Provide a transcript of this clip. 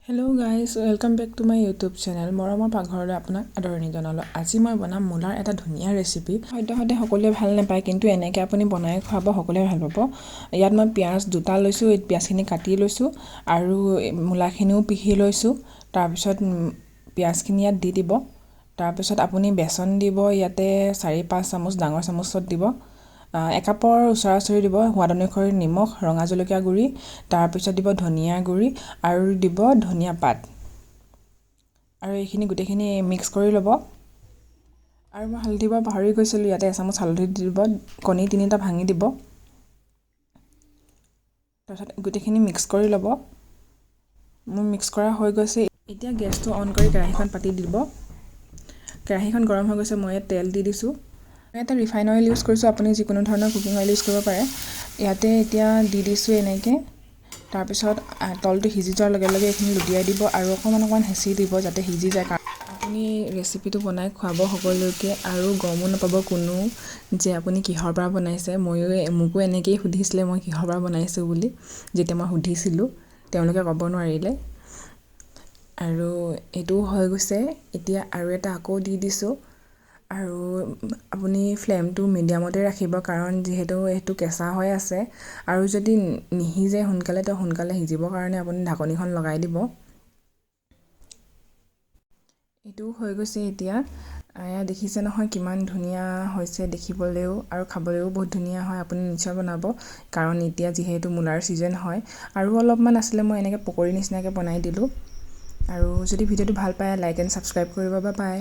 Hello' guys, welcome back to my YouTube channel. মৰমৰ পাকঘৰলৈ আপোনাক আদৰণি জনালোঁ। আজি মই বনাম মূলাৰ এটা ধুনীয়া ৰেচিপি। সদ্যহতে সকলোৱে ভাল নাপায়, কিন্তু এনেকৈ আপুনি বনাই খুৱাব সকলোৱে ভাল পাব। ইয়াত মই পিঁয়াজ 2টা লৈছোঁ, পিঁয়াজখিনি কাটি লৈছোঁ আৰু মূলাখিনিও পিহি লৈছোঁ। তাৰপিছত পিঁয়াজখিনি ইয়াত দি দিব। তাৰপিছত আপুনি বেচন দিব, ইয়াতে 4-5 চামুচ ডাঙৰ চামুচত দিব। 1 কাপৰ ওচৰা ওচৰি দিব। সোৱাদ অনুসৰি নিমখ, ৰঙা জলকীয়া গুড়ি, তাৰপিছত দিব ধনিয়া গুড়ি আৰু দিব ধনিয়া পাত। আৰু এইখিনি গোটেইখিনি মিক্স কৰি ল'ব। আৰু মই হালধি দিব পাহৰি গৈছিলোঁ, ইয়াতে 1 চামুচ হালধি দি দিব। কণী 3টা ভাঙি দিব। তাৰপিছত গোটেইখিনি মিক্স কৰি ল'ব। মোৰ মিক্স কৰা হৈ গৈছে। এতিয়া গেছটো অন কৰি কেৰাহীখন পাতি দিব। কেৰাহীখন গৰম হৈ গৈছে। মই ইয়াত তেল দি দিছোঁ। ইয়াতে ৰিফাইন অইল ইউজ কৰিছোঁ, আপুনি যিকোনো ধৰণৰ কুকিং অইল ইউজ কৰিব পাৰে। ইয়াতে এতিয়া দি দিছোঁ এনেকৈ। তাৰপিছত তলটো সিজি যোৱাৰ লগে লগে এইখিনি লুটিয়াই দিব আৰু অকণমান হেঁচি দিব যাতে সিজি যায়। আপুনি ৰেচিপিটো বনাই খুৱাব সকলোকে আৰু গমো নাপাব কোনো যে আপুনি কিহৰ পৰা বনাইছে। মোকো এনেকৈয়ে সুধিছিলে মই কিহৰ পৰা বনাইছোঁ বুলি। যেতিয়া মই সুধিছিলোঁ, তেওঁলোকে ক'ব নোৱাৰিলে। আৰু এইটোও হৈ গৈছে। এতিয়া আৰু এটা আকৌ দি দিছোঁ। আৰু আপুনি ফ্লেমটো মিডিয়ামতে ৰাখিব, কাৰণ যিহেতু এইটো কেঁচা হৈ আছে আৰু যদি নিসিজে সোনকালে সিজিবৰ কাৰণে আপুনি ঢাকনিখন লগাই দিব। এইটোও হৈ গৈছে। এতিয়া এয়া দেখিছে নহয় কিমান ধুনীয়া হৈছে দেখিবলৈও আৰু খাবলৈও বহুত ধুনীয়া হয়। আপুনি নিশ্চয় বনাব, কাৰণ এতিয়া যিহেতু মূলাৰ ছিজন হয়। আৰু অলপমান আছিলে, মই এনেকৈ পকৰি নিচিনাকৈ বনাই দিলোঁ। আৰু যদি ভিডিঅ'টো ভাল পায় লাইক এণ্ড ছাবস্ক্ৰাইব কৰিব বা পায়।